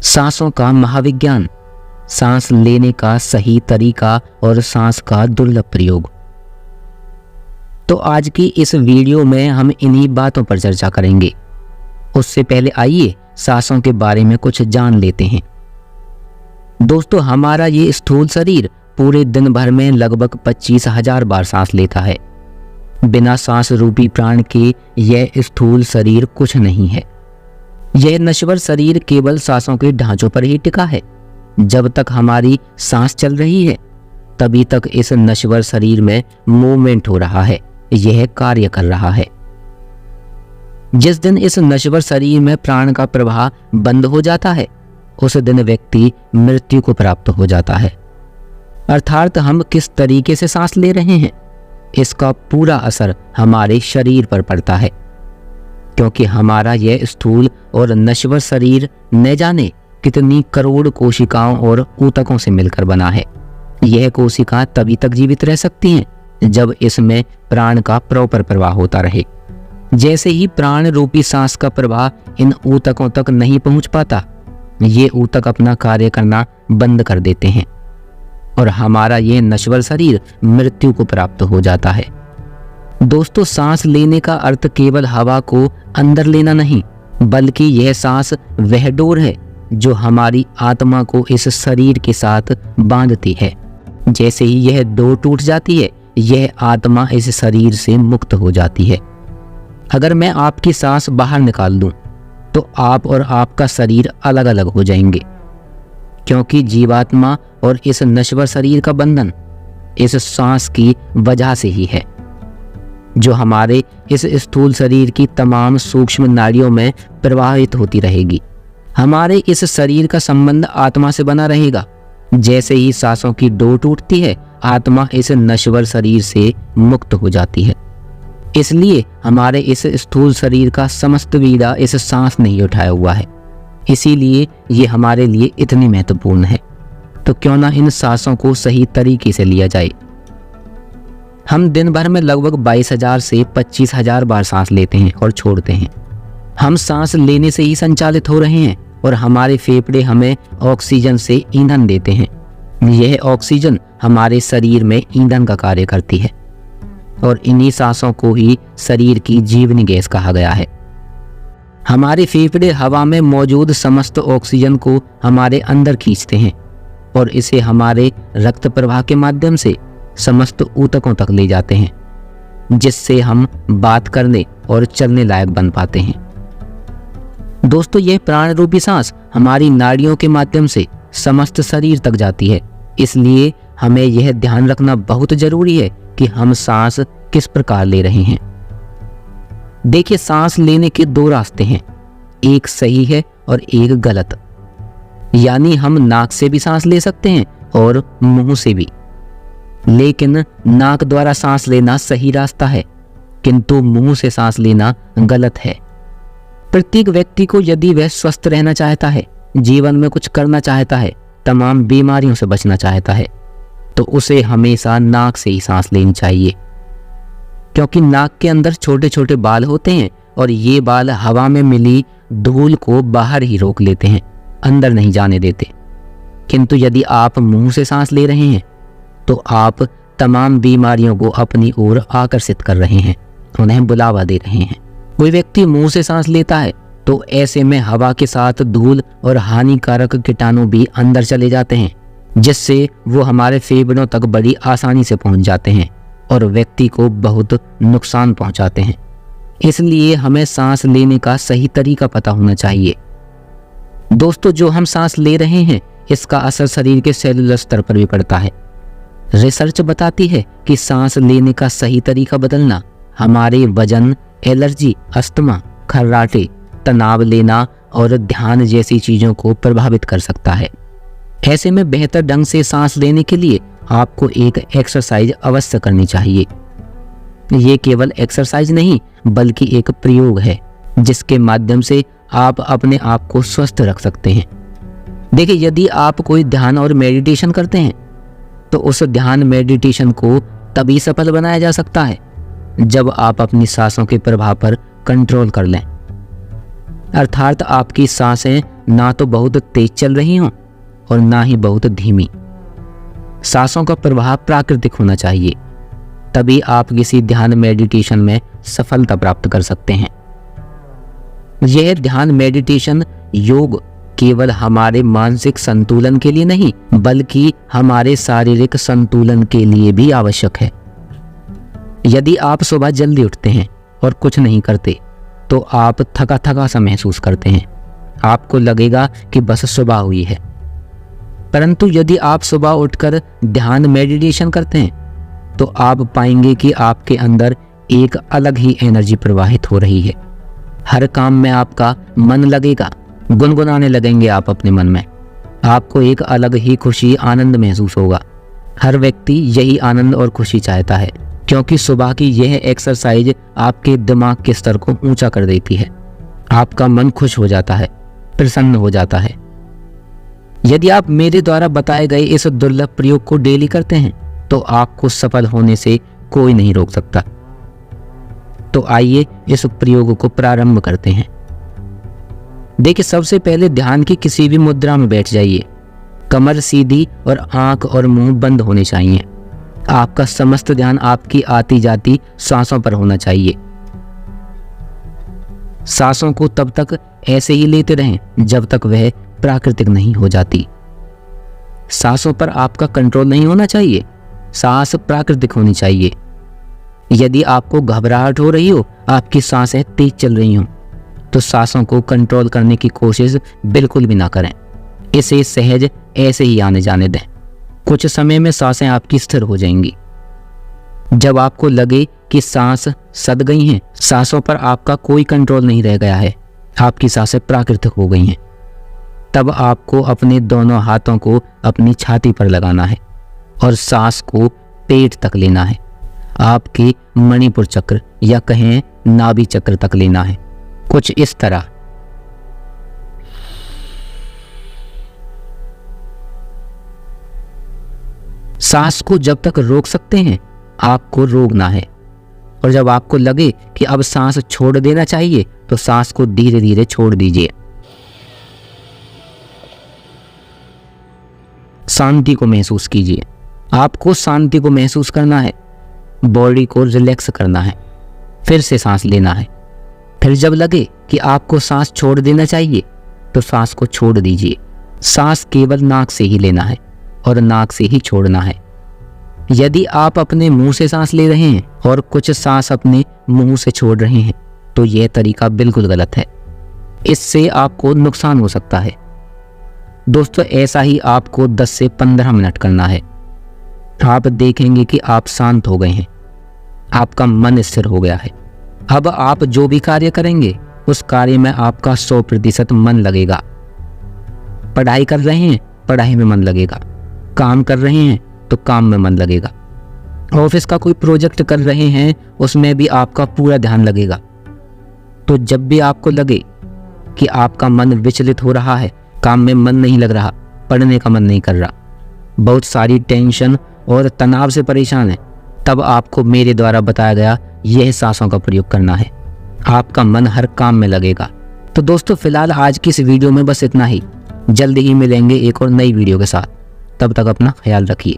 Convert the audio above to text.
सांसों का महाविज्ञान, सांस लेने का सही तरीका और सांस का दुर्लभ प्रयोग। तो आज की इस वीडियो में हम इन्हीं बातों पर चर्चा करेंगे। उससे पहले आइए सांसों के बारे में कुछ जान लेते हैं। दोस्तों, हमारा ये स्थूल शरीर पूरे दिन भर में लगभग 25,000 बार सांस लेता है। बिना सांस रूपी प्राण के यह स्थूल शरीर कुछ नहीं है। यह नश्वर शरीर केवल सांसों के ढांचों पर ही टिका है। जब तक हमारी सांस चल रही है तभी तक इस नश्वर शरीर में मूवमेंट हो रहा है, यह कार्य कर रहा है। जिस दिन इस नश्वर शरीर में प्राण का प्रवाह बंद हो जाता है उस दिन व्यक्ति मृत्यु को प्राप्त हो जाता है। अर्थात हम किस तरीके से सांस ले रहे हैं इसका पूरा असर हमारे शरीर पर पड़ता है, क्योंकि हमारा यह स्थूल और नश्वर शरीर न जाने कितनी करोड़ कोशिकाओं और ऊतकों से मिलकर बना है। यह कोशिका तभी तक जीवित रह सकती हैं जब इसमें प्राण का प्रॉपर प्रवाह होता रहे। जैसे ही प्राण रूपी सांस का प्रवाह इन ऊतकों तक नहीं पहुंच पाता, ये ऊतक अपना कार्य करना बंद कर देते हैं और हमारा यह नश्वर शरीर मृत्यु को प्राप्त हो जाता है। दोस्तों, सांस लेने का अर्थ केवल हवा को अंदर लेना नहीं, बल्कि यह सांस वह डोर है जो हमारी आत्मा को इस शरीर के साथ बांधती है। जैसे ही यह डोर टूट जाती है, यह आत्मा इस शरीर से मुक्त हो जाती है। अगर मैं आपकी सांस बाहर निकाल दूं, तो आप और आपका शरीर अलग अलग हो जाएंगे, क्योंकि जीवात्मा और इस नश्वर शरीर का बंधन इस सांस की वजह से ही है, जो हमारे इस स्थूल शरीर की तमाम सूक्ष्म नाड़ियों में प्रवाहित होती रहेगी। हमारे इस शरीर का संबंध आत्मा से बना रहेगा। जैसे ही सांसों की डोर टूटती है, आत्मा इस नश्वर शरीर से मुक्त हो जाती है। इसलिए हमारे इस स्थूल शरीर का समस्त बीड़ा इस सांस ने ही उठाया हुआ है। इसीलिए ये हमारे लिए इतनी महत्वपूर्ण है। तो क्यों ना इन सांसों को सही तरीके से लिया जाए। हम दिन भर में लगभग 22,000 से 25,000 बार सांस लेते हैं और छोड़ते हैं। हम सांस लेने से ही संचालित हो रहे हैं और हमारे फेफड़े हमें ऑक्सीजन से ईंधन देते हैं। यह ऑक्सीजन हमारे शरीर में ईंधन का कार्य करती है और इन्हीं सांसों को ही शरीर की जीवनी गैस कहा गया है। हमारे फेफड़े हवा में मौजूद समस्त ऑक्सीजन को हमारे अंदर खींचते हैं और इसे हमारे रक्त प्रवाह के माध्यम से समस्त ऊतकों तक ले जाते हैं, जिससे हम बात करने और चलने लायक बन पाते हैं। दोस्तों, यह प्राण रूपी सांस हमारी नाड़ियों के माध्यम से समस्त शरीर तक जाती है। इसलिए हमें यह ध्यान रखना बहुत जरूरी है कि हम सांस किस प्रकार ले रहे हैं। देखिए, सांस लेने के दो रास्ते हैं, एक सही है और एक गलत। यानी हम नाक से भी सांस ले सकते हैं और मुंह से भी, लेकिन नाक द्वारा सांस लेना सही रास्ता है, किंतु मुंह से सांस लेना गलत है। प्रत्येक व्यक्ति को यदि वह स्वस्थ रहना चाहता है, जीवन में कुछ करना चाहता है, तमाम बीमारियों से बचना चाहता है, तो उसे हमेशा नाक से ही सांस लेनी चाहिए, क्योंकि नाक के अंदर छोटे छोटे बाल होते हैं और ये बाल हवा में मिली धूल को बाहर ही रोक लेते हैं, अंदर नहीं जाने देते। किंतु यदि आप मुंह से सांस ले रहे हैं तो आप तमाम बीमारियों को अपनी ओर आकर्षित कर रहे हैं, उन्हें बुलावा दे रहे हैं। कोई व्यक्ति मुंह से सांस लेता है तो ऐसे में हवा के साथ धूल और हानिकारक कीटाणु भी अंदर चले जाते हैं, जिससे वो हमारे फेफड़ों तक बड़ी आसानी से पहुंच जाते हैं और व्यक्ति को बहुत नुकसान पहुंचाते हैं। इसलिए हमें सांस लेने का सही तरीका पता होना चाहिए। दोस्तों, जो हम सांस ले रहे हैं इसका असर शरीर के सेलुलर स्तर पर भी पड़ता है। रिसर्च बताती है कि सांस लेने का सही तरीका बदलना हमारे वजन, एलर्जी, अस्थमा, खर्राटे, तनाव लेना और ध्यान जैसी चीजों को प्रभावित कर सकता है। ऐसे में बेहतर ढंग से सांस लेने के लिए आपको एक एक्सरसाइज अवश्य करनी चाहिए। ये केवल एक्सरसाइज नहीं बल्कि एक प्रयोग है, जिसके माध्यम से आप अपने आप को स्वस्थ रख सकते हैं। देखिए, यदि आप कोई ध्यान और मेडिटेशन करते हैं तो उस ध्यान मेडिटेशन को तभी सफल बनाया जा सकता है जब आप अपनी सांसों के प्रभाव पर कंट्रोल कर लें। अर्थात आपकी सांसें ना तो बहुत तेज चल रही हों और ना ही बहुत धीमी। सांसों का प्रवाह प्राकृतिक होना चाहिए, तभी आप किसी ध्यान मेडिटेशन में सफलता प्राप्त कर सकते हैं। यह ध्यान मेडिटेशन योग केवल हमारे मानसिक संतुलन के लिए नहीं, बल्कि हमारे शारीरिक संतुलन के लिए भी आवश्यक है। यदि आप सुबह जल्दी उठते हैं और कुछ नहीं करते तो आप थका थका सा महसूस करते हैं। आपको लगेगा कि बस सुबह हुई है। परंतु यदि आप सुबह उठकर ध्यान मेडिटेशन करते हैं तो आप पाएंगे कि आपके अंदर एक अलग ही एनर्जी प्रवाहित हो रही है। हर काम में आपका मन लगेगा, गुनगुनाने लगेंगे आप अपने मन में। आपको एक अलग ही खुशी आनंद महसूस होगा। हर व्यक्ति यही आनंद और खुशी चाहता है, क्योंकि सुबह की यह एक्सरसाइज आपके दिमाग के स्तर को ऊंचा कर देती है। आपका मन खुश हो जाता है, प्रसन्न हो जाता है। यदि आप मेरे द्वारा बताए गए इस दुर्लभ प्रयोग को डेली करते हैं तो आपको सफल होने से कोई नहीं रोक सकता। तो आइए इस प्रयोग को प्रारंभ करते हैं। देखिए, सबसे पहले ध्यान की किसी भी मुद्रा में बैठ जाइए। कमर सीधी और आंख और मुंह बंद होने चाहिए। आपका समस्त ध्यान आपकी आती जाती सांसों पर होना चाहिए। सांसों को तब तक ऐसे ही लेते रहें जब तक वह प्राकृतिक नहीं हो जाती। सांसों पर आपका कंट्रोल नहीं होना चाहिए, सांस प्राकृतिक होनी चाहिए। यदि आपको घबराहट हो रही हो, आपकी सांसें तेज चल रही हों, तो सांसों को कंट्रोल करने की कोशिश बिल्कुल भी ना करें। इसे सहज ऐसे ही आने जाने दें। कुछ समय में सांसें आपकी स्थिर हो जाएंगी। जब आपको लगे कि सांस सद गई हैं, सांसों पर आपका कोई कंट्रोल नहीं रह गया है, आपकी सांसें प्राकृतिक हो गई हैं, तब आपको अपने दोनों हाथों को अपनी छाती पर लगाना है और सांस को पेट तक लेना है। आपके मणिपुर चक्र या कहें नाभि चक्र तक लेना है, कुछ इस तरह। सांस को जब तक रोक सकते हैं आपको रोकना है, और जब आपको लगे कि अब सांस छोड़ देना चाहिए तो सांस को धीरे धीरे छोड़ दीजिए। शांति को महसूस कीजिए। आपको शांति को महसूस करना है, बॉडी को रिलैक्स करना है, फिर से सांस लेना है। फिर जब लगे कि आपको सांस छोड़ देना चाहिए तो सांस को छोड़ दीजिए। सांस केवल नाक से ही लेना है और नाक से ही छोड़ना है। यदि आप अपने मुंह से सांस ले रहे हैं और कुछ सांस अपने मुंह से छोड़ रहे हैं तो यह तरीका बिल्कुल गलत है। इससे आपको नुकसान हो सकता है। दोस्तों, ऐसा ही आपको 10 से 15 मिनट करना है। आप देखेंगे कि आप शांत हो गए हैं, आपका मन स्थिर हो गया है। अब आप जो भी कार्य करेंगे उस कार्य में आपका 100% मन लगेगा। पढ़ाई कर रहे हैं, पढ़ाई में मन लगेगा। काम कर रहे हैं तो काम में मन लगेगा। ऑफिस का कोई प्रोजेक्ट कर रहे हैं, उसमें भी आपका पूरा ध्यान लगेगा। तो जब भी आपको लगे कि आपका मन विचलित हो रहा है, काम में मन नहीं लग रहा, पढ़ने का मन नहीं कर रहा, बहुत सारी टेंशन और तनाव से परेशान है, तब आपको मेरे द्वारा बताया गया यह सांसों का प्रयोग करना है। आपका मन हर काम में लगेगा। तो दोस्तों, फिलहाल आज की इस वीडियो में बस इतना ही। जल्दी ही मिलेंगे एक और नई वीडियो के साथ। तब तक अपना ख्याल रखिए।